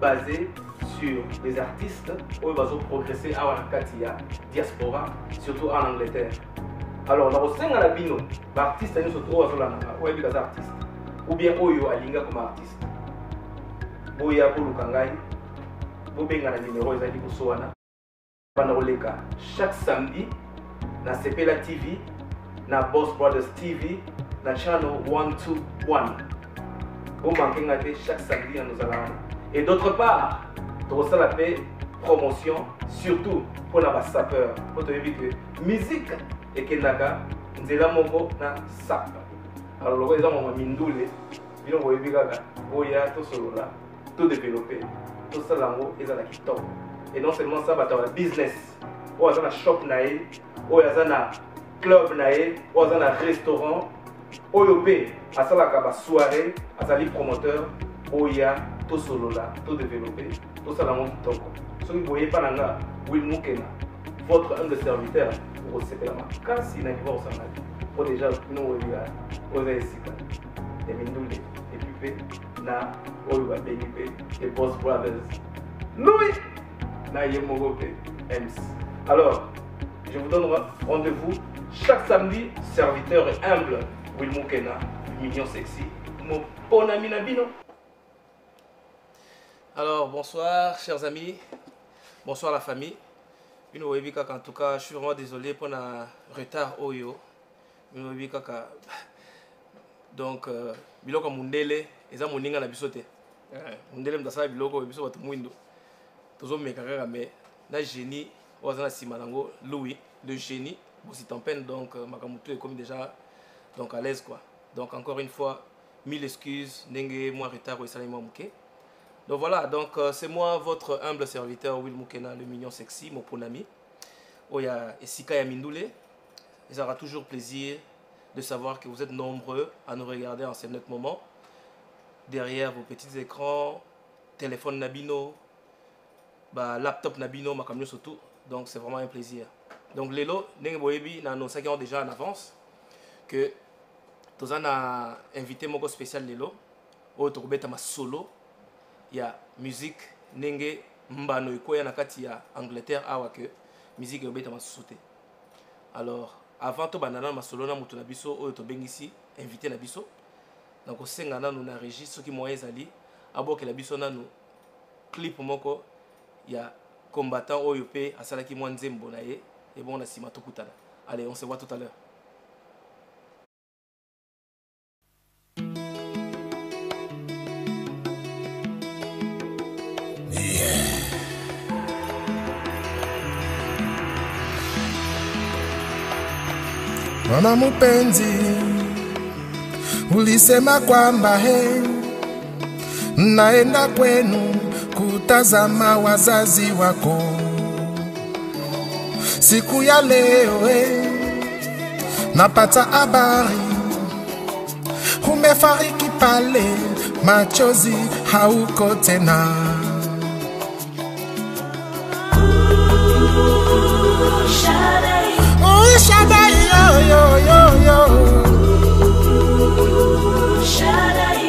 basé sur les artistes où ils vont progresser à la diaspora, surtout en Angleterre. Alors, dans le sein de la bino, l'artiste est surtout artiste, ou bien Oyo Alinga comme artiste. Boya pour le Kangai, Bobenga na numéro ezali kusoana. Pendant le cas, chaque samedi, na Sepela TV, na Boss Brothers TV, na Channel 121. Vous manquez chaque samedi à nous allons. Et d'autre part, pour ça la paix, promotion, surtout pour la sapeur. Pour te dire que musique et Kendaka, nous avons na sap. Alors le président m'a mindoulé, il a vu que Oya tout solo là, tout développé, tout ça là est à la top. Et non seulement ça, mais dans le business, ou dans la shop naïe, ou dans la club naïe, ou dans un restaurant, ou à ça la soirée, à ça les promoteurs, Oya tout solo là, tout développé, tout ça là mon top. Si vous ne voyez pas là, Will Mukena, votre humble serviteur, vous recevez la marque. Quand si n'a pas au Sanad, pour déjà nous aux Aïsika, et Mindoulé, et puis na Oyo Bénipé, et Boss Brothers. Louis! Alors, je vous donne rendez-vous chaque samedi, serviteur et humble, Will Mukena, mignon sexy, mon bon ami Nabino. Alors, bonsoir, chers amis, bonsoir la famille. En tout cas, je suis vraiment désolé pour le retard Oyo. Donc, biloko mundele, eza moninga na bisote. Mundele mdasala biloko biso batu mwindo. Mais na génie Louis le génie aussi tempête donc Makamutu est comme déjà donc à l'aise quoi. Donc encore une fois 1000 excuses n'enge moi retard au salim mouké. Donc voilà, donc c'est moi votre humble serviteur Will Mukena, le mignon sexy, mon bon ami. Oya Esika ya Mindoulé. Il aura toujours plaisir de savoir que vous êtes nombreux à nous regarder en ce net moment derrière vos petits écrans, téléphone Nabino, laptop Nabino, ma camion surtout. Donc c'est vraiment un plaisir. Donc Lelo, nous avons déjà en avance que nous avons invité mon spécial Lelo, au ma solo, il y a musique nenge mbano ikoya nakati ya Angleterre awa que musique obeta ma sauté. Alors avant to banana ma solo na mutu na biso o to bengisi invité na biso. Donc au sengana nous na registre qui moyens ali aboke la biso na nous clip moko ya combattant OYP à Salaki Mwanzembo naye et bon on a sima tokutana. Allez, on se voit tout à l'heure. Mama mupenzi, ulisema kwamba naenda kwenu kutazama wazazi wako. Siku ya leo napata habari umefariki pale, machozi hauko tena. Shaddai, yo yo yo yo. Shaddai.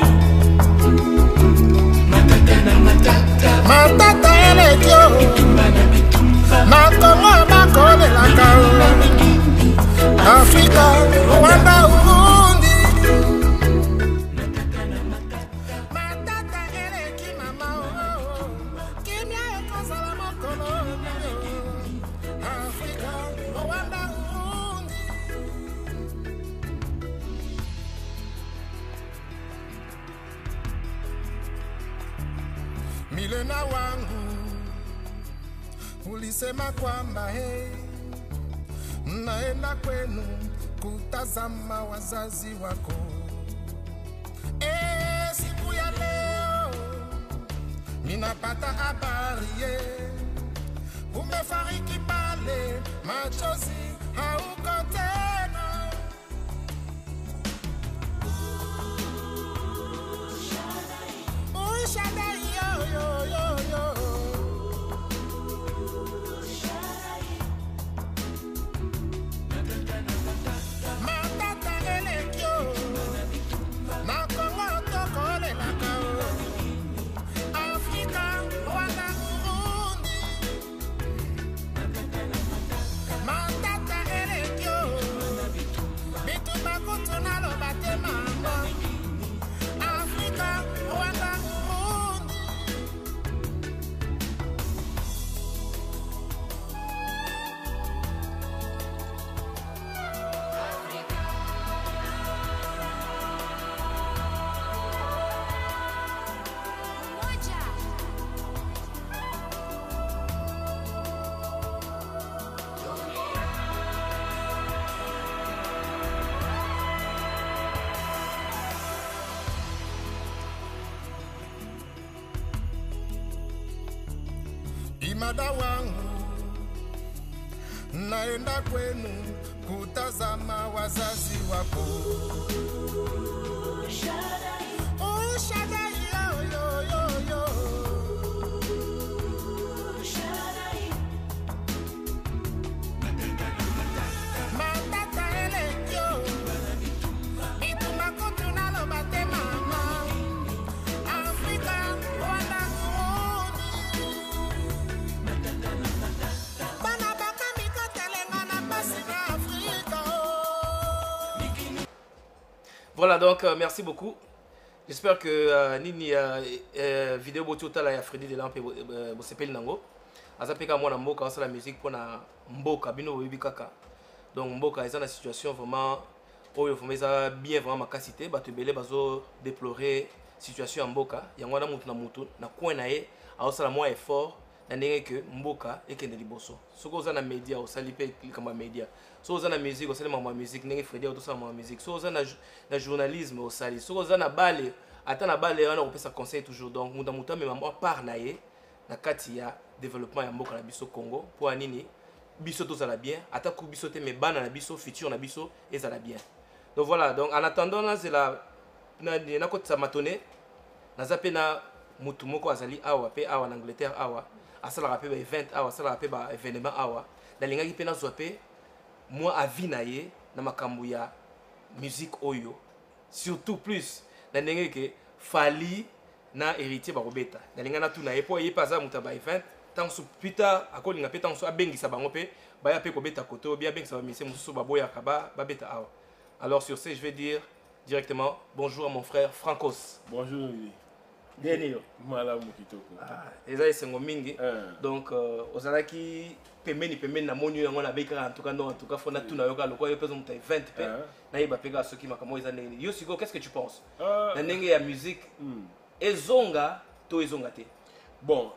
Matata elekyo. Nakongo bakole la kao. Afrika, Rwanda, Urundi. Matata eleki mama. Kimia ekosala mokolo. Afrika, Rwanda, Urundi. Milena wangu ulisema kwamba naenda kwenu kutazama wazazi wako. Siku ya leo ninapata habari umefariki pale, machozi hauko tena. Shaddai, yo yo yo yo. Matata elekyo. Nakongo tokole la kao. Afrika. mada wangu, naenda kwenu kutazama wazazi wako. Shaddai, yo, yo, yo, yo. Matata elekyo, bituma kutunalo bate mama, Afrika wana kuoni. Bana baka mikotelenga na pasi na Afrika. Voilà, donc merci beaucoup. J'espère que nini vidéo botota la ya Freddy de Lampe bosepeli nango. Azapeka mwana mboka osala musique pour na mboka bino boyebi kaka. Donc mboka eza na situation vraiment oyo vraiment eza bien vraiment makasité bato ebele bazo déplorer situation ya mboka yango wana mutu na mutu na coin na ye aosala mwa effort na ndenge ke mboka ekende liboso. Soko oza na media osali pe kama media. So oza na musique osali mama musique ndenge Freddy otosala mama musique. So oza na journalisme osali. So oza na bale ata na bale wana kopesa conseil toujours. Donc muta muta mema mwa part na ye na kati ya développement ya mboka na biso Congo pour anini biso tozala bien ata ku biso te me bana na biso futur na biso ezala bien. Donc voilà, donc en attendant là c'est la na kotisa matone naza pe na mutu moko azali awa pe awa na Angleterre awa asala pe ba event awa asala pe ba événement awa dalingaki pe na zwa pe moi avis na ye na makambo ya musique oyo surtout plus na ndenge ke fali na héritier bakobeta nalinga na tuna ye po ye paza muta ba event tant so pita akolinga pe tant so abengisa bango pe baya pe kobeta koto bien bengisa ba mise mususu baboya kaba babeta awa. Alors sur ce je vais dire directement bonjour à mon frère Francos. Bonjour. Bien Malamu kitoko. Eza esengo mingi. Donc ozalaki pembeni na monyo yango na beka en tout cas fona tuna yoka lokwa yo peso muta event pe na yeba peka soki makamo eza nini. Yo siko qu'est-ce que tu penses? Na ndenge ya musique ezonga to ezonga te. Bon,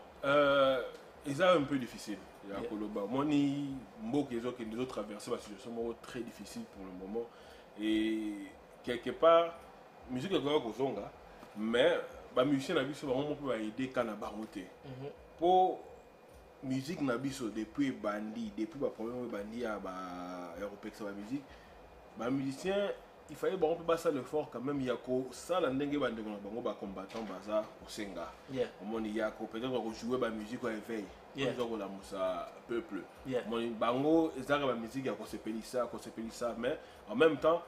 eza un peu difficile. Ya koloba moni mboka ezoki nous autres traverser la situation très difficile pour le moment et quelque part musique ezonga kozonga mais ba musicien na biso bango moko ba aider kana bango te. Pour musique na biso depuis bandi depuis ba problème bandi ya ba européen sa musique ba musicien il fallait bon pas ça le fort quand même yako ça la ndenge ba ndenge bango ba combattant baza osenga omoni yako peut-être ko jouer ba musique au éveil ko la musa peuple moni bango ezaka ba musique ya ko sepelisa mais en même temps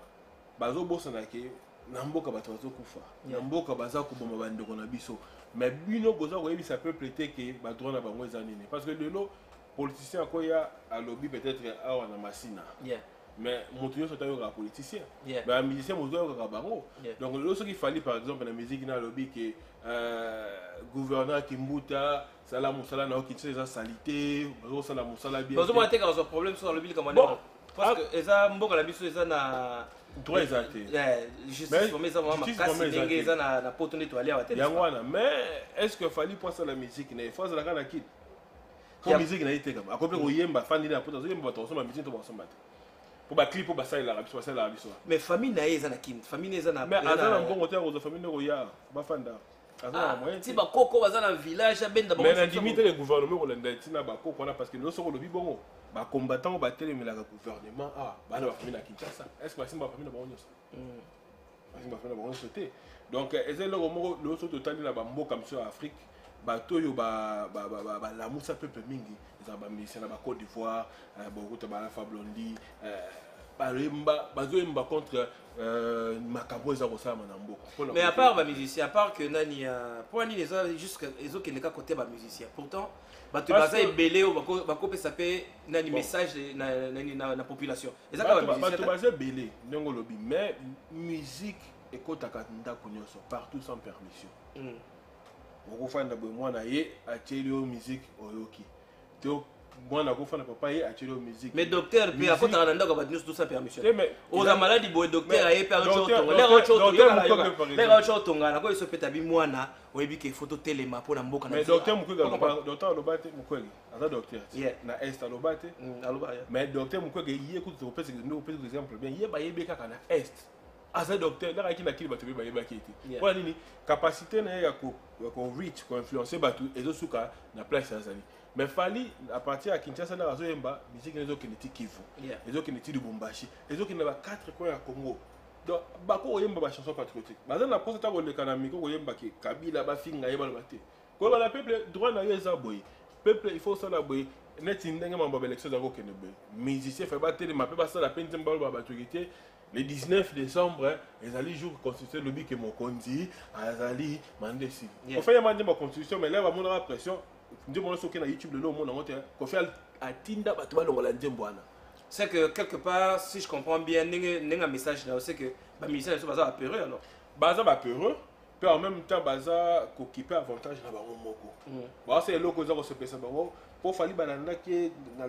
bazo bosana ke na mboka bato bazo kufa na mboka baza ko bomba ba ndeko na biso mais bino boza ko yebisa peuple te ke ba droit na bango ezanini parce que lelo politicien ko ya a lobby peut-être awa na masina mais mon tuyau c'est un politicien mais un musicien mon tuyau c'est un bango donc ce qu'il fallait par exemple dans la musique dans le lobby que gouverneur Kimbuta sala musala na okitse za salité sala musala bien parce que moi t'es quand un problème sur le lobby comme on parce que eza mboka la biso eza na droit exacté justice comme ça vraiment kasi ndenge eza na poto nettoyer à télé yangwana mais est-ce que fallait pour ça la musique na faut la kana kit pour musique na ite comme akope ko yemba fandi na poto yemba to so ma musique to ba so mate pour ba clip pour ba ça la biso ça la biso mais famille na eza na kin famille eza na mais azana mbongo te ko famille ko ya ba fanda azana moyen ti ba koko bazana village abenda mais na limite le gouvernement ko lenda tina ba koko na parce que lo soko lobi bongo ba combattant ba telemela ka gouvernement ba na ba famille na Kinshasa est-ce que ba simba famille na ba onyosa ba simba famille na ba onyosa te donc ezelo ko lo so totali na ba mboka mso Afrique bato yo ba la musa peuple mingi za ba musicien na ba Côte d'Ivoire beaucoup ba la Fablondi balemba bazoemba contre makambo za kosala na mboka mais à part ba musicien à part que nani pour nani les jusque ezo ke neka côté ba musicien pourtant bato baza ebele bako pesa pe nani message na population ezaka ba musicien bato baza ebele ndongo lobi mais musique ekotaka ndako nyonso partout sans permission okofanda boye mwana ye atieli yo musique oyoki te mwana akofanda papa ye atieli yo musique mais docteur pe akotaka na ndako bato nyonso tout sans permission oza maladi boye docteur aye pe lero otonga na koyeso peta bi mwana oyebi ke photo telema mpona mboka na mais docteur mukwege aloba te mukwege aza docteur na est aloba te mais docteur mukwege ye kutu kopesa exemple bien ye bayebi kaka na est as un docteur là qui n'a qui battu ba yeba qui Yeah. était voilà ni capacité na ya ko reach ko influencer batu ezo suka na place ya zali mais fali à partir à Kinshasa na razo yemba musique ezo kineti Kivu Yeah. ezo kineti Lubumbashi ezo kineti ba 4 coins ya Congo donc bako yemba ba chanson patriotique baza na poste ta ko le kanamiko ko yemba ki Kabila ba finga yeba lo bate ko la peuple droit na yo eza boy peuple il faut ça la boy net ndenge mamba élection za ko kene boy musicien fait ba télé ma pe ba ça la peine mbalo ba batukité le 19 décembre, ils allaient jouer la constitution lobby que mon condi, Azali, Mandesi. On fait un ma constitution, mais là, on a la pression. Nous avons sur YouTube le monde, on fait à Tinda, c'est que quelque part, si je comprends bien, un message là, c'est que les musiciens sont pas peureux alors. Baza ba peureux, puis en même temps baza qui avantage na bango moko. Ba c'est loko za ko se pesa bango pour fali bananda ki na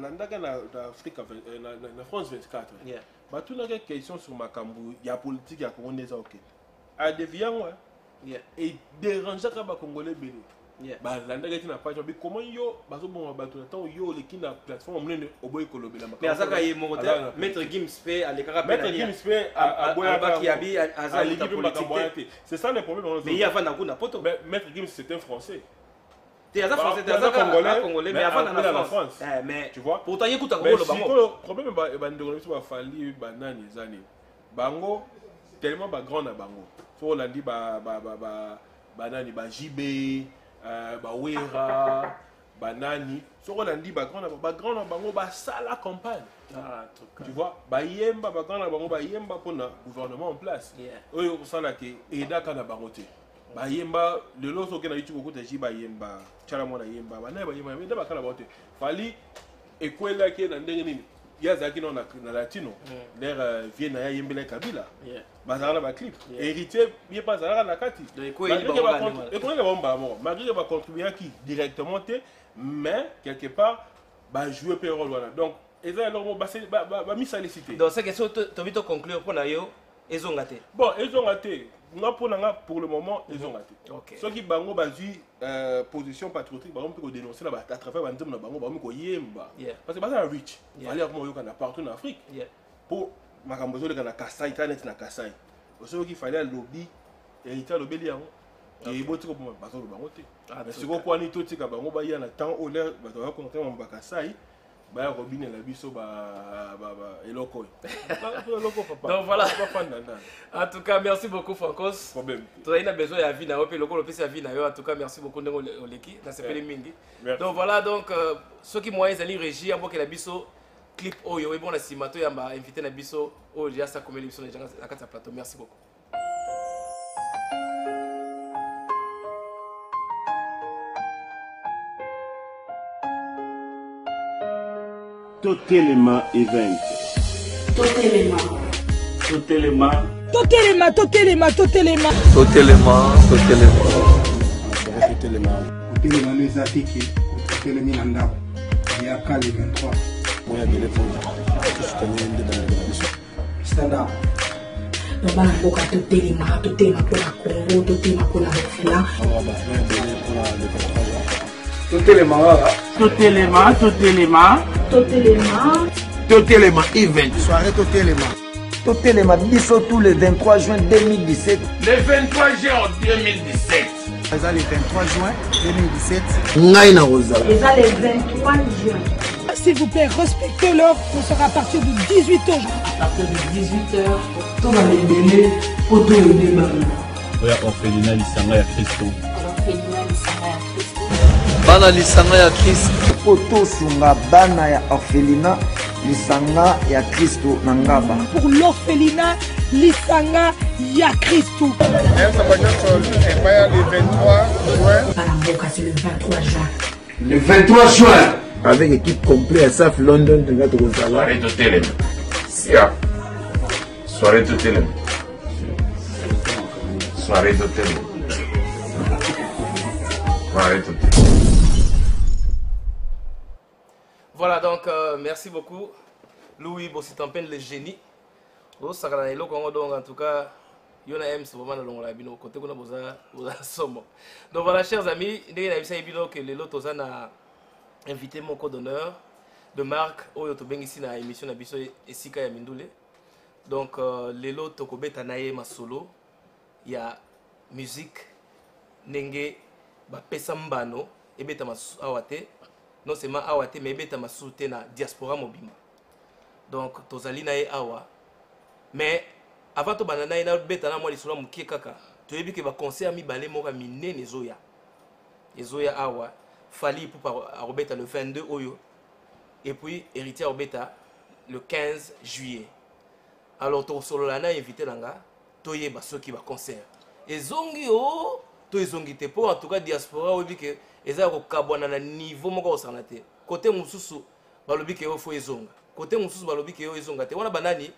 Afrique na France 24. Yeah. Bah tout une question sur makambu, il y a politique, il y a comment des ok. À déviant ouais. Yeah. Et déranger quand ba congolais béni. Yeah. Bah l'anda qui n'a pas mais comment yo bazo bon ba tout le temps yo les qui na plateforme mnene oboy kolobela makambu. Mais azaka ye moteur maître Gims fait à l'écart Maître Gims fait à boya qui habite à l'équipe politique. C'est ça le problème. Mais il y a pas na poto. Maître Gims c'est un français. T'es un français, t'es un congolais, mais avant dans la France. Mais tu vois. Pourtant, il écoute à le problème, c'est fali banani zani. Bango tellement grand na bango. So on dit banani JB, Wera, banani. So on dit grand na bango sala campagne. Tu vois, yemba grand na bango yemba pour le gouvernement en place. Oyo sala ke eda kana bangote. Bayemba le loso ke na YouTube ko teji bayemba chala mona yemba bana bayemba mais d'aba kala bote fali ekwela ke na ndenge nini yaza ki na latino l'air vient na yembele Kabila bazala ba clip héritier bien pas zala na kati ekwela bomba mo malgré ba contribuer qui directement mais quelque part ba jouer un rôle voilà donc eza alors ba mi salicité donc c'est question to vite conclure pour na yo ezongate bon ezongate pour le moment, ils ont raté. Ceux qui bango bazi position patriotique, par exemple, dénoncer là à travers bandem na bango bango yemba. Parce que basa rich. Fallait comment yo kana partout en Afrique. Pour makambozo le kana Kasai, internet na Kasai. Ceux qui fallait lobby, héritier lobby liango. Et boti ko pour bazo bango te. Mais si ko kwani to tika bango ba ya na temps au l'air bazo ya connaître mon Kasai. Bah Robin et la biso eloko. Donc voilà. En tout cas, merci beaucoup Francos. Problème. Tu as besoin de vie na ope loko lopesi vie na yo. En tout cas, merci beaucoup ndeko oleki na sepeli mingi. Donc voilà donc ceux qui moyens ali régie ambo que la biso clip oyo et bon la simato yamba invité na biso o dia sa komeli biso na kata plateau. Merci beaucoup. Totelema event. Totelema. Totelema. Totelema, totelema, totelema. Totelema, totelema. Totelema. Totelema nous a piqué. Totelema nanda. Il y a qu'à les 23. Moi, il y a des stand up. Baba boka totelema, totelema pour la Congo, totelema pour la Burkina. Totelema. Totelema, totelema. Totelema. Totelema event. Soirée Totelema. Totelema biso tous le 23 juin 2017. Le 23 juin 2017. Ça le 23 juin 2017. Ngaina Rosa. Déjà le 23 juin. S'il vous plaît, respectez l'heure. On sera à partir de 18h. À partir de 18h, tout va les délais pour tout le débat. Oui, orphelinat Lisanga ya Christo. Orphelinat Lisanga ya Christo. Bana Lisanga ya Christo. Poto sunga bana ya orphelinat Lisanga ya Christo Nangaba. Pour l'orphelinat Lisanga ya Christo. Le 23 juin. Balamboka, c'est le 23 juin. Le 23 juin. Avec équipe complète à SAF London, tu vas te retrouver. Soirée Totelema. Soirée Totelema. Soirée Totelema. Soirée Totelema. Voilà donc merci beaucoup Louis Bossitampène le génie. Au Sakana donc en tout cas Yona M c'est vraiment dans la bino côté qu'on a besoin somme. Donc voilà chers amis, il y a une bino que les lotos a invité mon code d'honneur de Marc Oyo to bengi ici na émission na biso Esika ya Mindule. Donc lelo tokobeta naye masolo ya musique nenge ba pesa mbano ebeta awate non seulement awate mais ebeta masute na diaspora mobima. Donc tozali naye awa mais avant to banana ina beta na moi lisolo mukie kaka toyebi ke ba concert mibale moka minene ezoya awa Fali pour Robeta le 22 oyo et puis héritier Robeta le 15 juillet. Alors to solo lana invité nanga toyeba soki ba concert ezongi o to ezongi te pour en tout cas diaspora oyebi ke eza ko kabwana na niveau moko osana te côté mususu balobi ke ofo ezonga côté mususu balobi ke ezonga te wana banani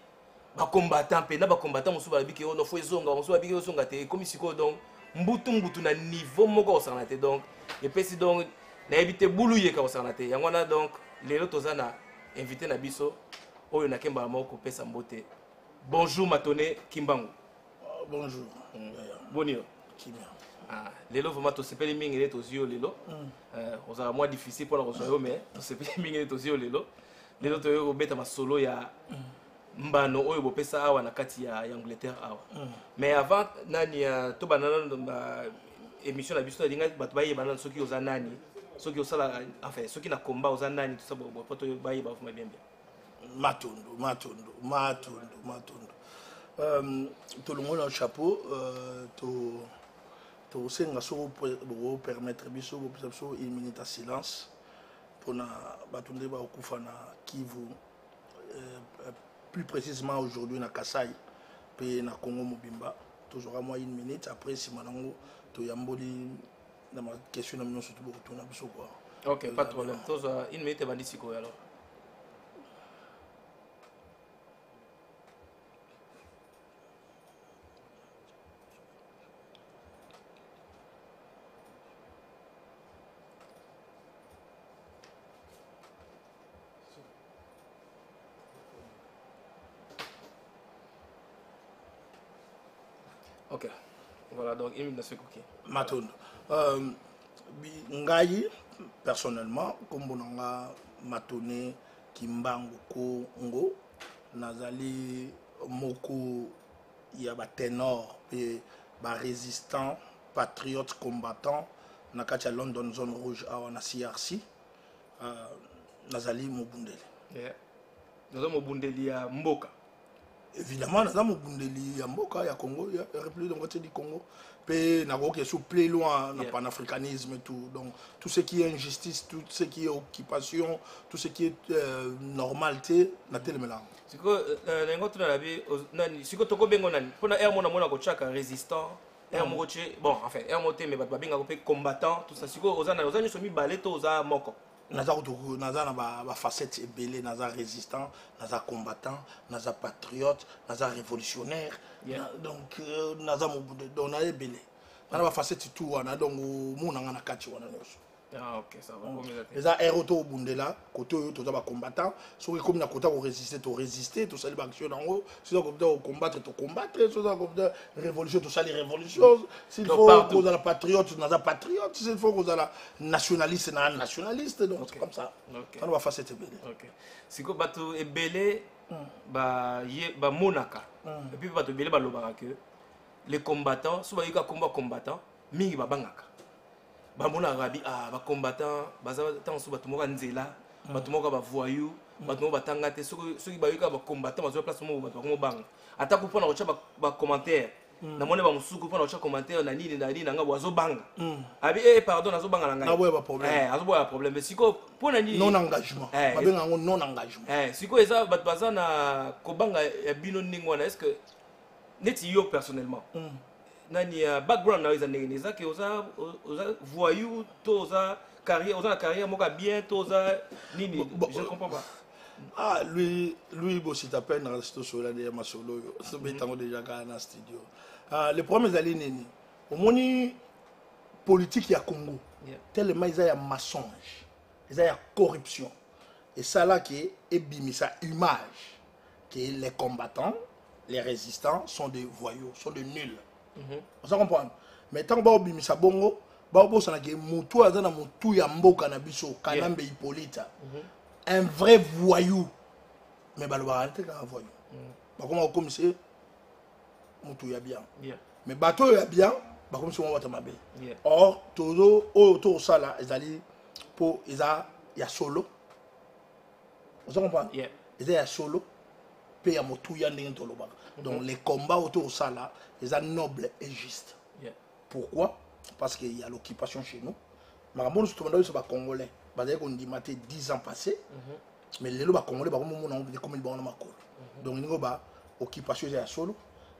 ba combattant pe na ba combattant mususu balobi ke no fo ezonga mususu balobi ke ezonga te comme siko donc mbutu na niveau moko osana te donc et puis si donc na éviter bouluye ka osana te yango na donc lelo tozana invité na biso oyo na kemba moko pesa mbote. Bonjour Matone Kimbangu. Bonjour. Bonio. Kimia. Ah, lelo vraiment to sepeli mingi to zio lelo. Oza moi difficile pour la rejoindre mais to sepeli mingi to zio lelo. Lelo to yo beta ma solo ya mbano oyo bo pesa awa na kati ya Angleterre awa. Mais avant nani to banana émission na biso dinga bato baye banana soki oza nani soki osala enfin soki na combat oza nani tout ça bo poto baye ba fuma bien bien. Matondo. Tout le monde a un chapeau. Tout ce qui permettre une minute de silence pour na batunde ba okufana Kivu, plus précisément aujourd'hui na Kasai, puis na Congo Mobimba. Toujours à moi une minute après si manango to yamboli dans ma question na mino surtout pour na biso quoi. OK, pas de problème. Toujours une minute bandi siko alors. Ok, voilà donc il me fait cookie. Matondo. Ngai personnellement, comme bonanga Matone Kimbangu Kongo, nazali moko ya ba ténor et ba résistant, patriote combattant na kati ya London Zone Rouge awa na CRC. Nazali mobundeli. Yeah. Nazali mobundeli ya mboka. Évidemment, nous avons un mboka ya Congo, la République démocratique du Congo, puis nous avons sous plus loin le panafricanisme et tout. Donc tout ce qui est injustice, tout ce qui est occupation, tout ce qui est normalité, na tel mélange. C'est que n'importe la vie, c'est que toko bengo nani. Pour na air mona mona ko chaka résistant, air moche, bon enfin air moté mais ba benga ko combattant, tout ça. C'est que ozana somi baleto oza moko. Naza na facette ebele, naza résistant, naza combattant, naza patriote, naza révolutionnaire. Donc naza mobude donc na ebele. Na ba facette tout wana donc mona ngana kati wana nyonso. Ah OK, ça va. Les aéros to bundela, côté to za ba combattant, so comme na côté pour résister, to ça les action en haut, si on comme combattre, si on comme révolution, to ça les révolutions, s'il faut qu'on a la patriote, on a patriote, s'il faut qu'on a la nationaliste, na nationaliste, donc c'est comme ça. On va faire cette belé. OK. Si ko bato ebele ba monaka. Et puis bato ebele ba lobaka que les combattants, soit ils combattants, mingi ba bangaka. Bamona rabi ba combattant baza tant sous bato moka nzela bato moka ba voyou bato moka batanga te soki ba yuka ba combattant bazo place mo bato ko banga ata ko pona ko cha ba commentaire na mone ba musuku pona ko cha commentaire na nini nga bozo banga abi pardon azo banga nga na boya ba problème azo boya problème mais siko pona ni non engagement ba benga ngo non engagement siko eza bato baza na ko banga ya bino ningwana est-ce que neti yo personnellement nani background na ndenge eza ke oza voyou to oza carrière oza na carrière moka bien to oza nini je comprends pas. Lui bon si t'appelles dans resto sur la derrière ma solo so betango déjà ka na studio. Les problèmes ezali nini omoni politique ya Congo tellement ils a mensonge ils a corruption et ça là qui est bimisa image que les combattants les résistants sont des voyous sont des nuls. On comprend. Mais tant que ba obimisa bongo ba obosana ke mutu azana mutu ya mboka na biso Kanambe Hippolyte un vrai voyou mais ba lo ba arrêter ka voyou bakoma komise mutu ya bien mais bato ya bien bakomisi mwa mabe or tozo oyo tosala ezali po eza ya solo vous comprenez eza ya solo pe ya motuya ndenge tolobaka donc les combats autour sala eza noble et juste pourquoi parce qu'il y a l'occupation chez nous makambo nyonso tobanda biso bacongolais bazali kondima te 10 ans passés mais lelo bacongolais bakomomona comme bango na makolo donc ningo baoccupation eza ya solo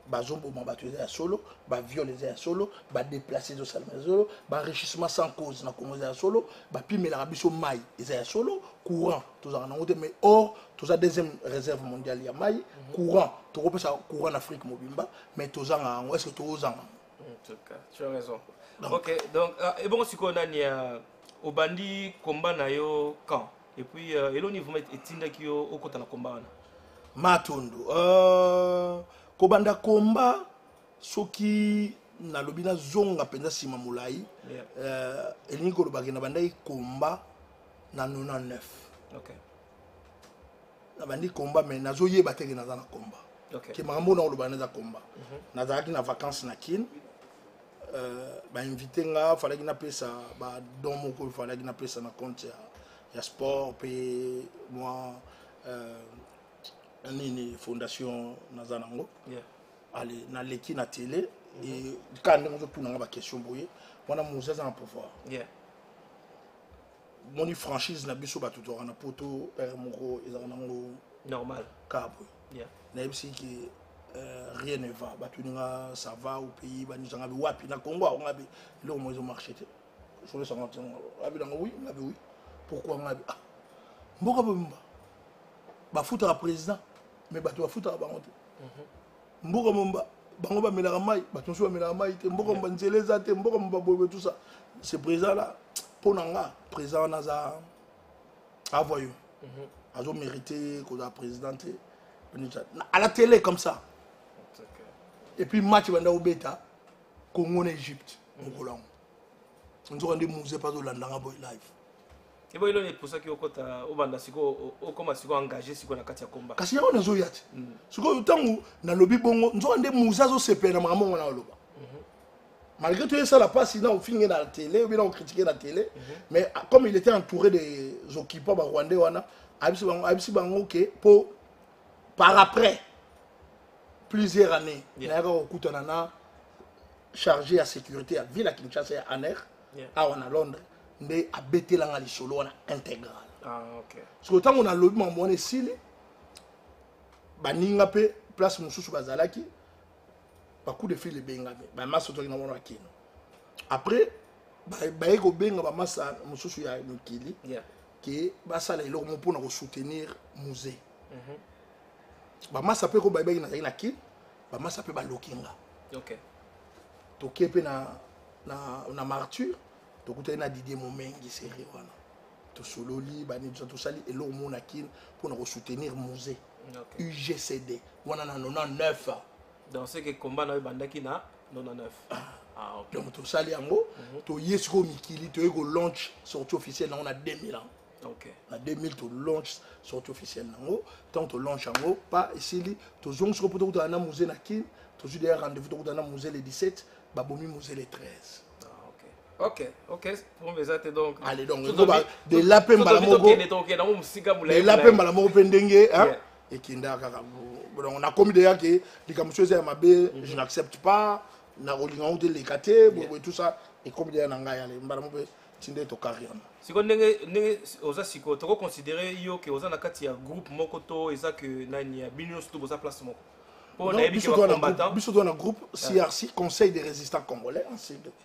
bazomboma bato eza ya solo baviole eza ya solo badeplace ezosalama ya solo baenrichissement sans cause na kongo eza ya solo bapimelaka biso mai eza ya solo courant tozalaka nango te mais or toza deuxième réserve mondiale ya mai courant tokopesa courant na afrique mobimba mais tozanga yango est ce que tozanga tu as raison ok donc et bon sikoyo nani ya obandi komba na yo quand et puis eloni vraiment etindaki yo okota na komba wana matundu kobanda komba soki nalobi nazonga mpenza nsima molai elingi kolobaki nabandaki komba na 99 nabandi komba me nazoyeba teke naza na komba ke makambo na koloba naza komba nazalaki na vacance na kine bainvite nga falaki napesa badon moko falaki napesa na compte ya sport mpe mwa nini fondation naza nango allez naleki na télé et quand ndenge ozotunanga baquestion boye wana moza aza na pouvoir moni franchise na biso bato toka na poto moko ezaka nango normal kabo nayebisi ke rien ne va bato ninga ça va au pays banisanga bi wapi na Congo ngabi eloko mo ezomarché te solo 50 abi nango oui ngabi oui pourquoi ngabi mboka bomba bafutaka président mais bato bafutaka bango te mboka momba bango bamelaka mai bato nso bamelaka mai te mboka momba nzela eza te mboka momba boye tout ça ce président là mpo na nga président wana aza avoyo azomérité kozala président te à la télé comme ça et puis match banda obeta Congo na Égypte mokolo yango nzoka nde musée pas olandanga boy live et bon il est pour ça que okota obanda siko okoma siko engagé siko na kati ya komba kasi yango nazoya te siko ntango nalobi bongo nzoka nde musée azosepela makambo ngo na oloba malgré tout ça la passe il a filmé dans la télé ou bien on critiqué la télé mais comme il était entouré des occupants rwandais wana abisi bango OK pour par après plusieurs années il y a okutana na chargé à sécurité à ville à Kinshasa à Aner à on à Londres mais à betelanga lisolo wana intégral OK parce que tant on a lobby mamone sili baninga pe place mususu bazalaki ba coup de fil le benga ba maso to na mona kino après ba eko benga ba masa mususu ya mikili que ba sala eloko mo pona ko soutenir musée ba masa pe ko ba benga na ki ba masa pe ba lokinga OK to kepe na martyr to kutana na Didier Momengi série wana to sololi ba ni to sali eloko mo na kin pona ko soutenir musée UGCD wana na 99 dans ce que combat na bandaki na 99 OK donc to sali yango to yesko mikili to eko launch sortie officielle na on a 2000 ans OK na 2000 to launch sortie officielle nango tant to launch yango pas ici to zong sur poto na musée na kin to ju derrière rendez-vous to na musée le 17 babomi musée le 13 OK pour mes amis donc allez donc de la pemba la moko de la pemba la moko pendenge hein et kinda kaka on a commis déjà que les camusos c'est mabe je n'accepte pas na rolinga de lekate tout ça et comme déjà nanga yale mbala mbe tinde to carrière siko ndenge oza siko to considérer yo que oza na kati ya groupe moko to eza que nani ya binios to boza place moko pour na yebi que combattant biso to na groupe CRC Conseil des résistants congolais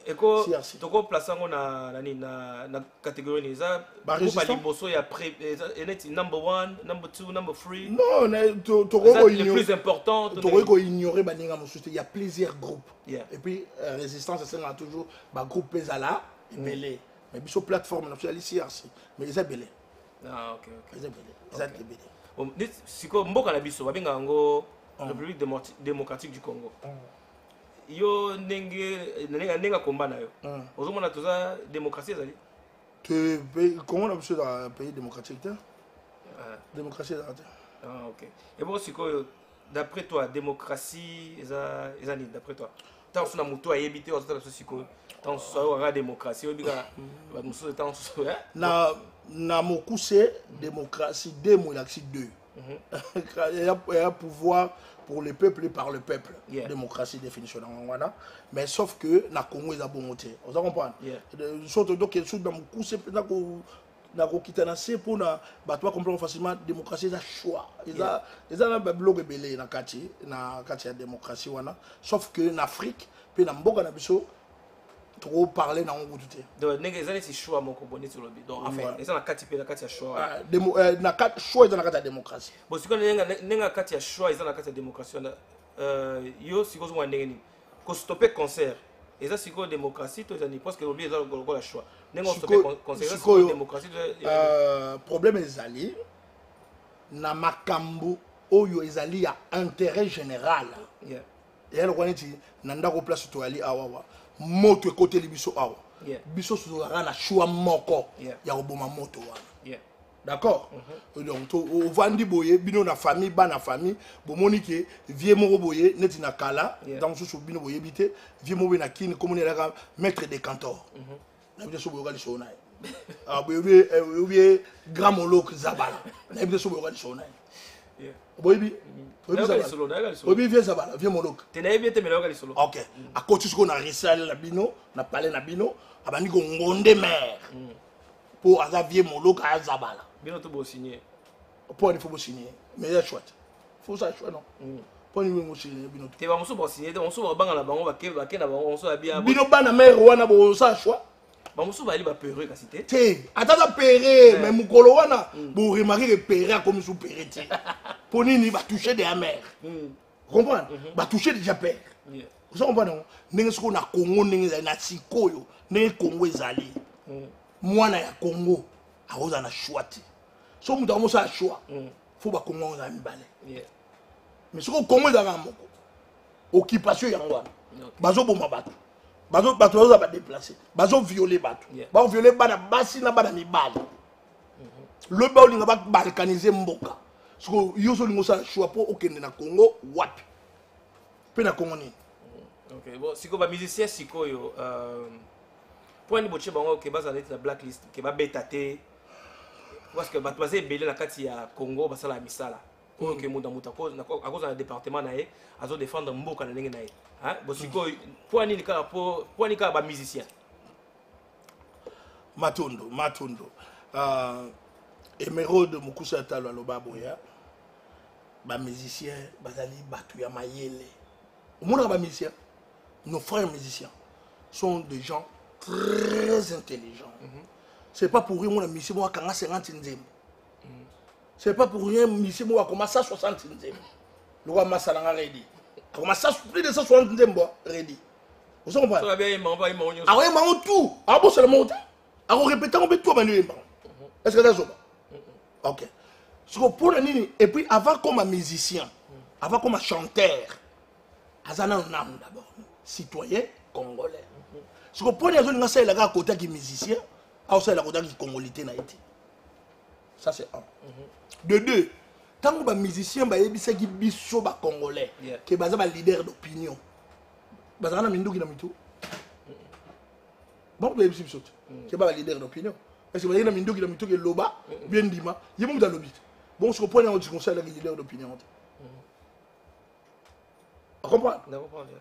et ko to ko place ngo na nani na catégorie ni eza groupe aliboso ya eneti number 1 number 2 number 3 non to ko le plus important to ko ignorer baninga mususu il y a plusieurs groupes et puis résistance c'est toujours ba groupe ezala belé mais biso plateforme nationale CRC mais eza belé OK eza belé eza belé dit siko mboka na biso babenga ngo République démocratique du Congo. Yo nenga combat na yo. Ozomona toza démocratie ezali. Tu comment on appelle un pays démocratique là? Démocratie là. OK. Et bon siko d'après toi, démocratie, d'après toi, tant que tu as moto à éviter, tant que tu as la démocratie, na mokuse démocratie deux moulaxi deux. Il y a pouvoir pour le peuple et par le peuple. Démocratie définition voilà. Mais sauf que na Congo ils a bon moté. Vous comprenez? Surtout donc il dans mokuse na ko kitana c'est pour na batwa comprendre facilement démocratie ça choix. Ils a na blog belé na kati ya démocratie wana. Sauf que en Afrique puis na mboka na biso trop parler dans un tout donc les c'est choix mon component sur le donc enfin ils ont la carte pe la carte choix na carte choix dans la carte démocratie bon si quand nenga carte choix ils ont la carte démocratie yo si ko zo ndenge ni ko stopper concert et ça c'est quoi démocratie toi ça ni parce que oublier ça la choix nenga stopper concert c'est quoi démocratie problème ezali na makambo oyo ezali ya intérêt général et elle connaît nanda ko place to ali awawa moto côté libiso awa biso sozala na choix moko ya oboma moto wana d'accord donc au vandi boye bino na famille bana famille bomoni ke vie moko boye neti na kala dans sous bino boye bité vie moko na kini comme on maître des cantors na biso so boye lisona ah boye grand molok zabala na biso so boye lisona boyebi obi vie zabala vie molok tenaye bien temela ka lisolo OK à côté ce qu'on a risal na bino na palais na bino abandi ko ngonde maire pour aza vie molok a zabala bino to bo signer pour il faut bo signer mais il chouette faut ça chouette non pour ni mo signer bino te ba muso bo signer te muso ba banga na bango ba ke na bango muso abia bino bana maire wana bo ça choix ba muso ba ali ba pere kasi te te atata pere mais mukolo wana bo remarquer que pere comme sous pere te pour ni va toucher des amers comprendre va toucher déjà père vous comprenez ndenge siko na Congo ndenge na sikoyo ndenge Congo ezali mwana ya Congo aoza na choix te so mutu amosa a choix faut ba Congo na mibale mais siko Congo ezala moko occupation yango wana bazo bomba bato bazo bazo ba déplacer bazo violer bato ba violer bana basi na bana mibale le ba olinga ba balkaniser mboka siko yoso lingo sa choix pour okende na Congo wapi pe na Congo ni OK bon siko ba musicien siko yo point ni boche bango ke baza net na blacklist ke ba betaté parce que bato bazé belé na kati ya Congo basala misala ko ke muda muta ko à cause na département na ye azo défendre mboka na ndenge na ye hein bon siko point ni ka ba musicien matondo Emerode Mukusa Talo aloba boya ba musicien bazali batu ya mayele omona ba musicien nos frères musiciens sont des gens très intelligents c'est pas pour rien mon musicien moi kanga 50 nzembo c'est pas pour rien musicien moi comme ça 60 nzembo le roi masalanga ready comme ça plus de 160 nzembo ready vous comprenez ça va bien ah ouais mais tout ah bon seulement ah on répète on peut tout manuel est-ce que ça va OK. Pour le nini et puis avant comme un musicien, avant comme un chanteur, azana un âme d'abord, citoyen congolais. Ce que pour les gens qui sont là à côté qui musicien, à côté là qui congolité na été. Ça c'est un. De deux, tant que musicien ba yebisa ki biso ba congolais, que baza ba leader d'opinion. Baza na minduki na mitu. Bon ba yebisa biso. Que ba leader d'opinion. Parce que vous avez mindoki na mitoki loba bien dima yemu da lobit bon je comprends on dit conseil la leader d'opinion on comprend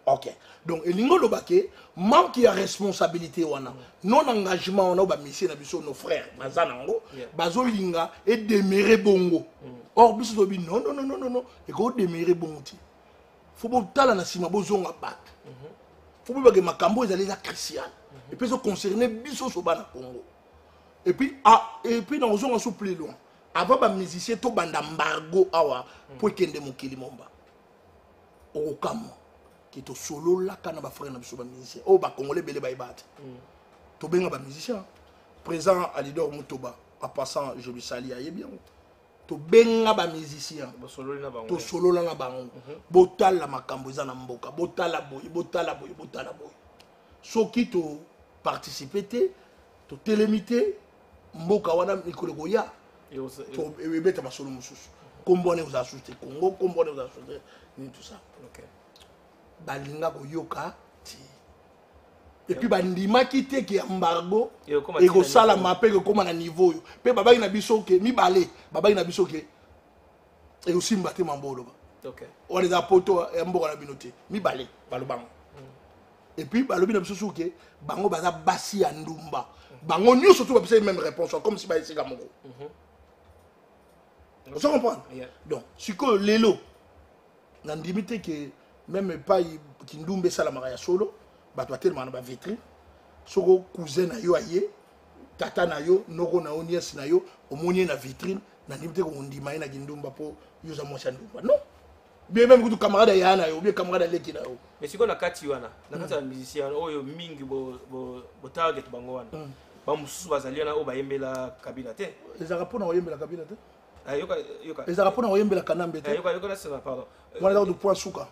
OK donc elingo lobake manque ya responsabilité wana non engagement on a ba mission na biso nos frères bazanango bazolinga et demeurer bongo or biso dobi non et ko demeurer bongo ti faut bon tala na sima bozonga bat faut ba ke makambo ezali la crucial et puis so concerner biso so bana Congo. Et puis dans les zones plus loin. Avant les musiciens, tout banda embargo awa pour kende mokili momba. Au Kamo, qui est solo là quand on frère na biso ba musicien. Oh ba congolais belé ba ibat. To benga ba musicien. Présent à Lidor Mutoba, en passant je lui salue aye bien. To benga ba musicien. To solo là na bango. Botal la makambo za na mboka. Botala boy. Soki to participer to télémité mboka wana mikolo goya to ebeta masolo mususu kombone vous ajouter Congo kombone vous ajouter ni tout ça balinga ko yoka ti et puis bandima kité ki embargo et ko sala mapé ko koma na niveau yo pe baba ina biso ke mi balé baba ina biso ke et aussi mbaté mambolo OK on les a poto mboka na binoté mi balé balobango et puis balobi na biso ke bango baza basi ya ndumba bango nyonso tout ba même réponse comme si ba esika moko vous comprenez donc si que lelo na ndimité que même pas qui ndumbe sala maraya solo ba to tellement na ba vitrine soko cousin na yo aye tata na yo noko na onies na yo omoni na vitrine na ndimité ko ndima na kindumba po yo za mocha ndumba non bien même que camarade ya na yo bien camarade leki na yo mais si ko na kati wana na kati ya musicien oyo mingi bo target bango wana ba mususu bazaliana o ba yembela kabila te ezaka pona oyembela kabila te yoka ezaka pona oyembela kanambe te yoka na sema pardon wana do point suka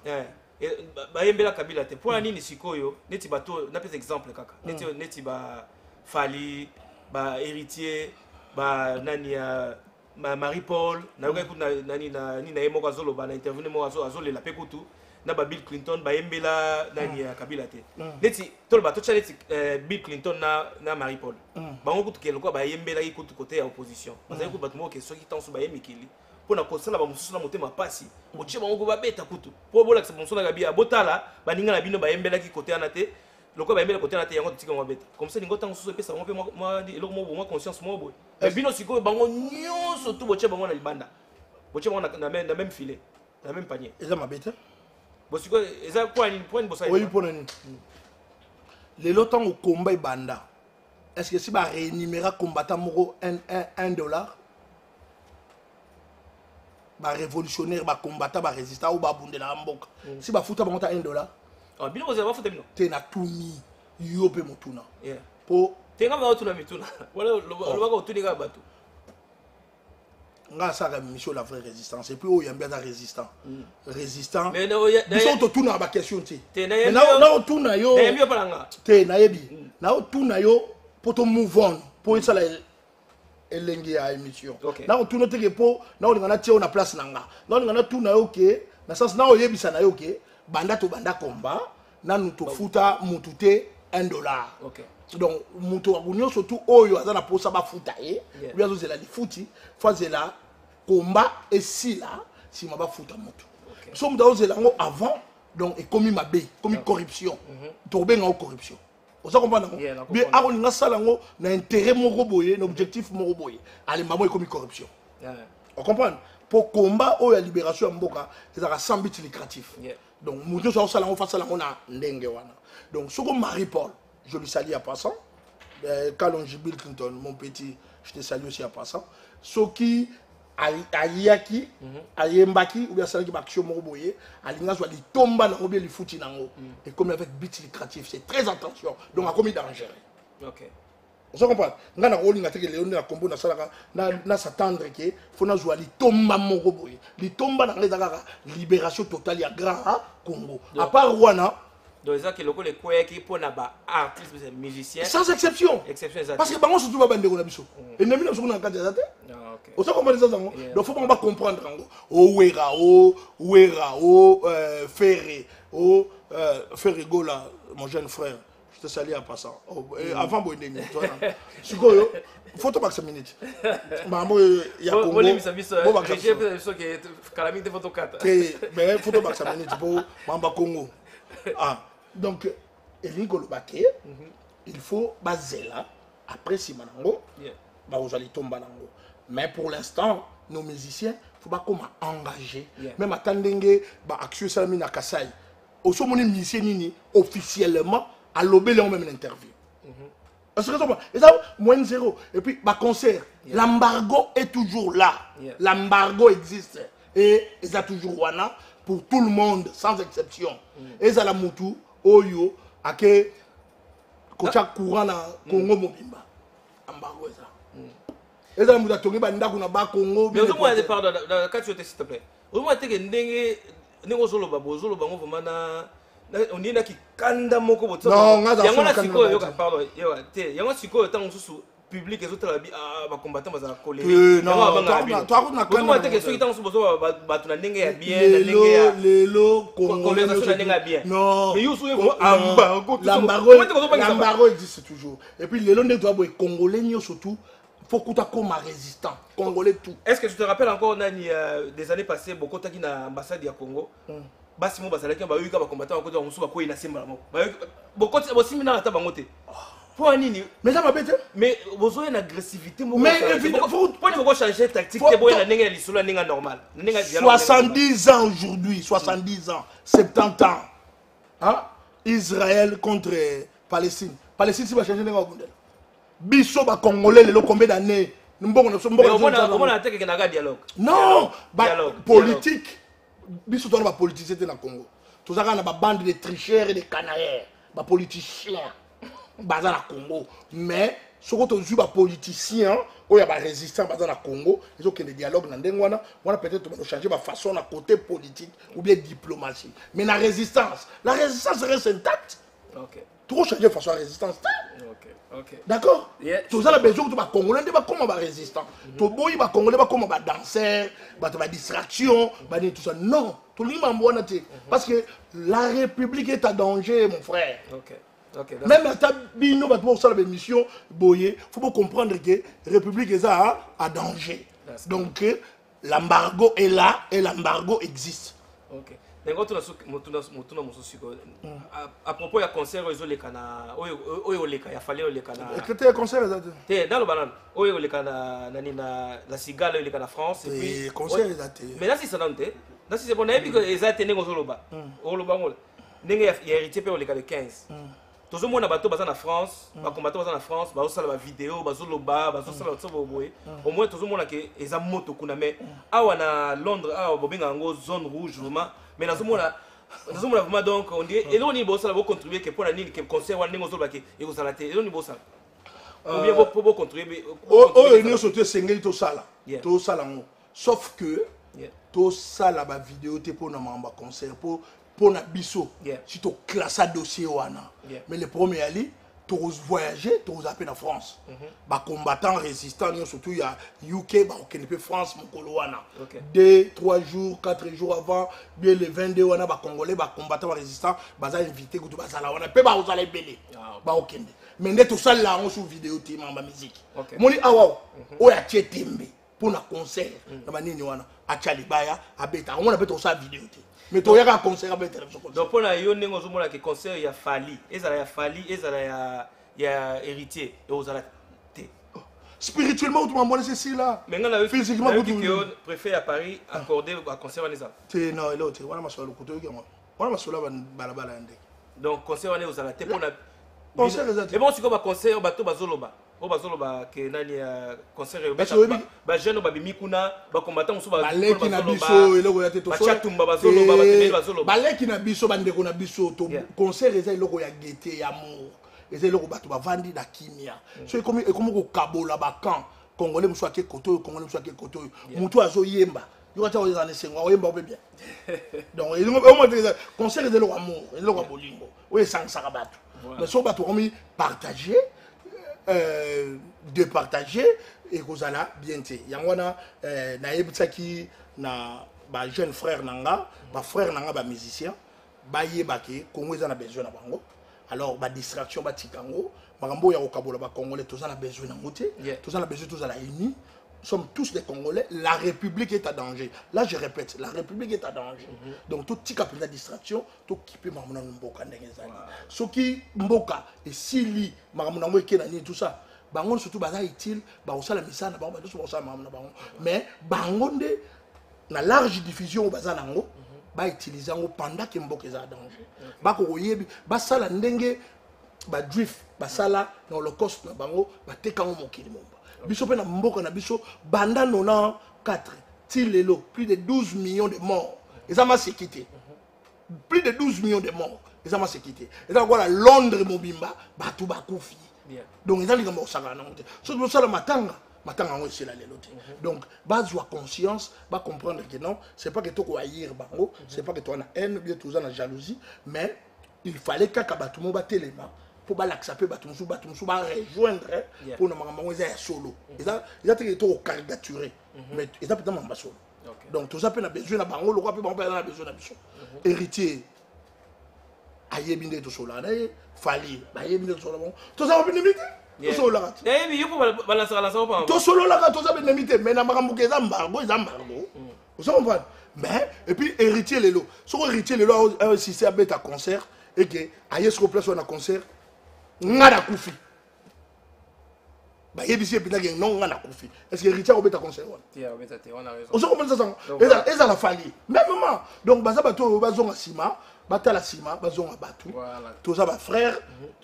ba yembela kabila te pona nini sikoyo neti bato na pesa exemple kaka neti ba fali ba héritier ba nani ya Marie Paul na yoka ku nani na yemo azolo ba na intervenir mo azolo la pekutu na ba Bill Clinton ba yembela nani ya kabila te neti tolba to chaleti Bill Clinton na Marie Paul bango kutu keloko ba yembela ki kutu côté ya opposition parce que bato mo ke soki tanso ba yemikili pona ko sala ba mususu na motema pasi moche bango ba beta kutu po bola que bonso na gabia botala ba ninga na bino ba yembela ki côté na te loko ba yembela côté na te yango tika mo beta comme ça ningo tanso so pesa mo pe moi eloko mo conscience mo boy bino siko bango nyonso tu boche bango na libanda boche bango na même filet na même panier eza mabeta bosiko eza quoi ni point bossa oui pour nani les lots au combat banda est-ce que si ba rémunérer combattant moko $1 ba révolutionnaire ba combattant ba résistant ou ba bundela mboka si ba futa bango ta $1 ah bino boza ba futa bino te na tuni yo pe motuna po te nga ba tuna mituna wala lo ba ko tuni ga bato nga ça mission la vraie résistance et puis oh yambia da résistant mais no ya biso to tuna ba question ti mais na tuna yo na yambia palanga te na yebi na tuna yo poto move on pour ça la elengi ya émission na tuna te ke po na o ngana tie na place nanga na ngana tuna yo ke na sens na o yebisa na yo ke banda to banda combat na nuto futa mutute $1 donc muto agunyo surtout oyo azana posa ba futa bien zo zela li futi fois zela combat et si là si ma ba futa muto so muto zela ngo avant donc et commis ma bé commis corruption to benga o corruption oza comprendre bien ako nga sala ngo na intérêt moko boye na objectif moko boye ali mamo e commis corruption on comprend pour combat oyo ya libération ya mboka ezaka sans but lucratif donc muto so sala ngo fa sala ngo na ndenge wana donc soko Marie Paul je lui salue à passant. Kalonji Bill Clinton, mon petit, je te salue aussi à passant. Soki, Ayaki, Ayembaki, ou bien celle qui va action Moroboye, Alinga soit les tomba dans le fouti nango. Et comme avec bit lucratif, c'est très attention. Donc, à commis danger. Ok. Vous comprenez? Nga na rôle ngate ke Léon na combo na sala na s'attendre que faut na jouer les tomba Moroboye. Les tomba dans les agara libération totale ya grand Congo. À part Rwanda. Donc ça que le quoi qui pour na ba artiste musicien sans exception parce que bango surtout ba bande ko na biso et nemi na so na kati zate OK on ça comprendre ça donc faut pas comprendre ngo o wera ferré ferré gola mon jeune frère je te salue en passant avant boindeni toi sikoyo photo max minute mambo ya Congo bon ça biso j'ai fait ça que calamité photo 4 mais photo max minute pour mamba Congo donc il faut baser là après si manango ba ozali tomba nango mais pour l'instant nos musiciens faut pas comment engager même attendenge ba action salami na Kasai au somoni musicien nini officiellement à l'obé même une interview parce que et ça moins zéro et puis ba concert l'embargo est toujours là l'embargo existe et il a toujours wana pour tout le monde sans exception et ça la mutu oyo ake kocha courant na Congo mobimba embargo ça et ça mutu tongi banda kuna ba Congo mais au moins pardon dans cas s'il te plaît au moins te ndenge ngo solo babozolo bango vraiment on est na ki kanda moko botso non yango na siko yo pardon yo te yango siko tango susu public les autres va combattre dans la colère non toi on a quand même que ceux qui sont besoin va tu n'as bien les conversation n'a bien non mais you l'embargo existe toujours et puis les longs doit congolais surtout faut que tu comme résistant congolais tout. Est-ce que tu te rappelles encore des années passées beaucoup qui na ambassade du Congo basi mo basala ki ba yuka ba combattant ko donc musuba ko ina simba mo beaucoup aussi mina ta bangote pour nini mais ça va bête mais vous avez une agressivité mais faut changer tactique c'est bon na ninga lisolo ninga normal ninga 70 ans aujourd'hui 70 ans 70 ans hein Israël contre Palestine si va changer ninga kundela biso ba congolais le combien d'années mbongo on a attaqué na dialogue non politique biso to na ba politicien te na Congo to zaka na ba bande de tricheurs et de canaires ba politiciens baza na Congo mais soko to zu ba politicien o ya ba résistant baza na Congo ils ont que le dialogue na ndengwana wana peut-être to changer ba façon na côté politique ou bien diplomatie mais la résistance reste intacte. OK trop changer façon de résistance. OK. D'accord. Tout ça la besoin que congolais ba comment ba résistant. To boyi ba congolais ba comment ba danseur, ba distraction, ba tout ça. Non, tout le monde parce que la République est à danger mon frère. OK. Même à Tabino ba pour ça la mission boyé, faut pas comprendre que République est à danger. Donc l'embargo est là et l'embargo existe. OK. À propos du concert, il y a fallu le canal. Quel concert dans le banane, il y a la cigale, il y a la France. Et concert mais là, c'est là, c'est bon. Et puis, ils ont été négociés au bas. Il y a hérité pour le 15. Tout le monde a battu en France, va combattre en France, va faire la vidéo, va faire le bas, va faire le bois. Au moins, tout le monde a que les motos qu'on a mis. Ah, on a Londres, ah, on a une zone rouge, vraiment. Mais dans ce moment-là, vraiment donc on dit et là on y bosse là pour contribuer que pour la ligne que concert on négocie là que et vous allez et là on y bosse là ou bien pour contribuer nous sauter sengeli to sala ngo sauf que to sala ba vidéo te pour na mamba concert pour na biso si to classe dossier wana mais le premier ali to voyager to appeler en France ba combattant résistant surtout il y a UK ba okene France mokolo wana 2 3 jours 4 jours avant bien le 22 wana ba congolais ba combattant résistant baza invité ko to bazala wana pe ba ozala belé ba okende mais nde to sala on sur vidéo te mamba musique moni awa o ya tietembe pour na concert na banini wana acha libaya abeta on a beto sa vidéo te mais tu as un concert à télévision. Donc pour la yone ngo zomona ke concert ya Fali, ezala ya Fali, ezala ya héritier et ozala té. Spirituellement tu m'as ceci là. Mais ngana physiquement tu préfère à Paris accorder à concert waneza. Té non l'autre, wana masolo kuto yiki moi. Wana masolo balabala ndeke. Donc concert wana ozala té pour na concert ezati. Et bon siko ba concert bato bazoloba. O bazoloba ke nani concert ba jeune ba bimikuna ba combattant muso ba baleki na biso eloko ya te to so chatumba bazoloba ba tebe bazoloba baleki na biso bandeko na biso to concert eza eloko ya gaieté ya amour eza eloko bato bavandi na kimia so ekomi ko kabola ba camp congolais muso ake koto congolais muso ake koto mutu azoyemba yo kata oza na sengo oyemba obe bien donc au moins concert eza eloko amour eloko bolingo oye sangsaka bato mais so bato komi partager de partager et kozala bien te yangwana na yebitsaki na ba jeune frère nanga ba musicien ba yebake Congo eza na besoin na bango alors ba distraction ba tikango makambo ya kokabola ba congolais toza na besoin na ngote toza na besoin toza la unis nous sommes tous des Congolais, la République est à danger. Là, je répète, la République est à danger. Donc, tout ce qui a distraction, tout ce qui peut m'amener mboka ndengezali. Ce qui mboka et si li m'amener mboka tout ça, bangon surtout baza utile, ba osala misana bango, ba tout ça m'amener bango. Mais bangonde na large diffusion baza nango, ba utiliser ngo pendant que mboka est à danger. Ba ko yebi, ba sala ndenge ba drift, ba sala na holocauste na bango, ba tekango mokili momba. Biso pe na mboka na biso banda 94 tilelo plus de 12 millions de morts. Et ça m'a séquité. Plus de 12 millions de morts. Et ça m'a séquité. Et ça voilà Londres mobimba batu bakufi. Donc ils ont dit que ça va non. So ça la matanga on est là l'autre. Donc base wa conscience, va comprendre que non, c'est pas que tu ko haïr bango, c'est pas que tu as haine, bien tu as la jalousie, mais il fallait qu'à batumo ba telema pour l'accepter, batumsu rejoindre pour nous manger ça solo. Ils ont été caricaturé, mais ils ont peut-être pas solo. Donc tout ça peut besoin de bango, le roi peut besoin de héritier. Aïe bien tout cela, fali, aïe bien tout cela. Tout ça on peut limiter. Tout solo là. Eh mais il faut balancer la sauce pas. Tout solo là, tout ça peut limiter. Mais na makambo ke zambargo, zambargo. Vous comprenez? Mais et puis héritier les lots. Sur héritier les lots, si c'est à bête à concert et que aïe sur place on a concert, ngana kufi. Bah yebisi epina gen non ngana kufi. Est-ce que héritier au bête à concert? Tiens, on a raison. Vous comprenez ça? Et ça la fali. Même moment. Donc baza bato bazonga sima. Batala sima bazonga batu tous ça ba frère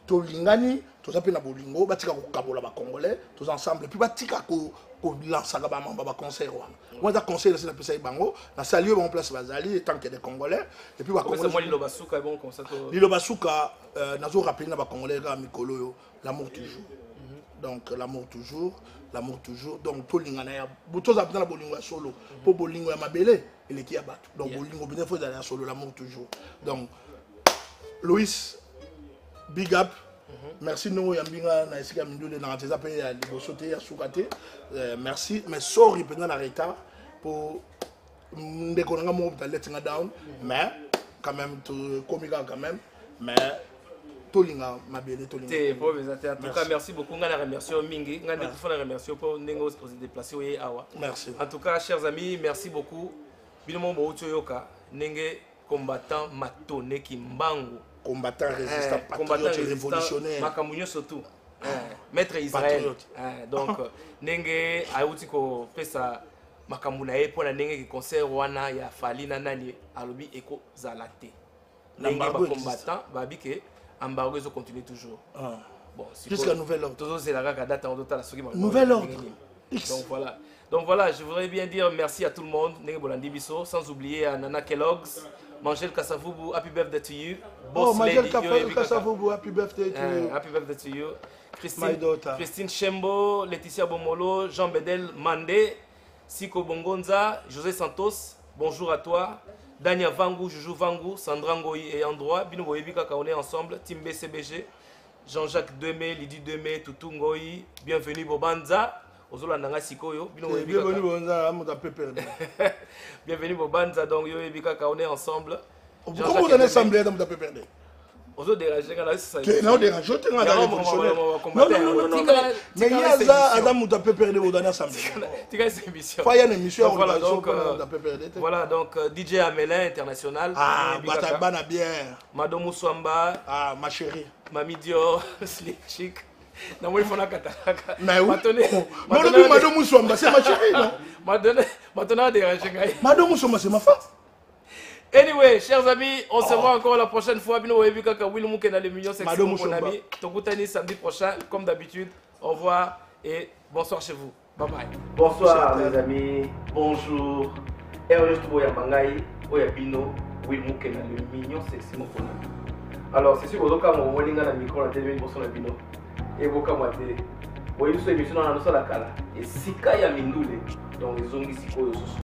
to lingani tous ça pe na bolingo batika ko kabola ba congolais tous ensemble puis batika ko lancer ba mamba ba concert wana moi da concert c'est la pesa bango na saluer bon place bazali tant que des congolais et puis ba congolais moi lilo basuka bon comme ça lilo basuka nazo rappeler na ba congolais ga mikolo yo l'amour toujours donc l'amour toujours donc to lingana ya buto za na bolingo ya solo po bolingo ya mabele il est qui a battu donc bolingo bien faut d'aller solo l'amour toujours donc Louis big up merci nous yambinga na esika mindule na teza pe ya libosote ya sukate merci mais sorry pendant la retard pour ndeko nga mo letting down mais quand même to komika quand même mais tolinga mabele tolinga te en tout cas merci beaucoup ngana remercier mingi ngana tout faire remercier pour nengo se déplacer oye awa merci en tout cas chers amis merci beaucoup binomo mo yoka nenge combattant matone kimbangu combattant résistant patriote révolutionnaire makamunyo surtout maître Israël donc nenge ayuti ko pesa makamuna e pona nenge ki concert wana ya Falina nani alobi eko zalate nenge ba combattant babike embargo ils continuent toujours. Bon, jusqu'à nouvel ordre. Toujours c'est la date en total nouvel ordre. Donc voilà, je voudrais bien dire merci à tout le monde, sans oublier à Nana Kellogg's, Mangel Kassavubu, happy birthday to you. Boss Mangel Kassavubu, happy birthday to you. Happy birthday to you. Christine Chembo, Laetitia Bomolo, Jean Bedel Mandé, Siko Bongonza, José Santos, bonjour à toi. Dania Vangu, Juju Vangu, Sandra Ngoyi et Androit, Bino Boyebika on est ensemble, Team BCBG, Jean-Jacques Demé, Lydie Demé, Toutou Ngoyi, bienvenue Bobanza, Ozola Nanga Sikoyo, bienvenue Bobanza, on a peu perdu. Bienvenue Bobanza, donc Yoyebika on est ensemble. Comment vous avez assemblé dans mon peu perdu? Ozo déranger quand ça. Non déranger, tu as révolutionnaire. Non. Mais il y a ça, Adam on a peu perdu au dernier assemblée. Tu gagnes cette émission. Pas une émission voilà donc DJ Amelin international. Ah, Batabana bien. Madame Moussamba. Ah, ma chérie. Mami Dior, Slick Chic. Non, moi il faut la kataka. Mais oui. Madame Moussamba, c'est ma chérie, non? Maintenant déranger. Madame Moussamba, c'est ma femme. Anyway, chers amis, on se voit encore la prochaine fois. Bino Webika ka Will Mouke dans l'émission sexy mon ami. Tokutani samedi prochain comme d'habitude. Au revoir et bonsoir chez vous. Bye bye. Bonsoir mes amis. Bonjour. Et on est tout ya mangai, oya bino Will Mouke dans l'émission sexy mon ami. Alors, c'est sûr que quand on voit na micro na télé bonsoir na bino. Et boka moité. Boyi so émission na no la kala. Et sika ya mindule. Donc les ongi siko yo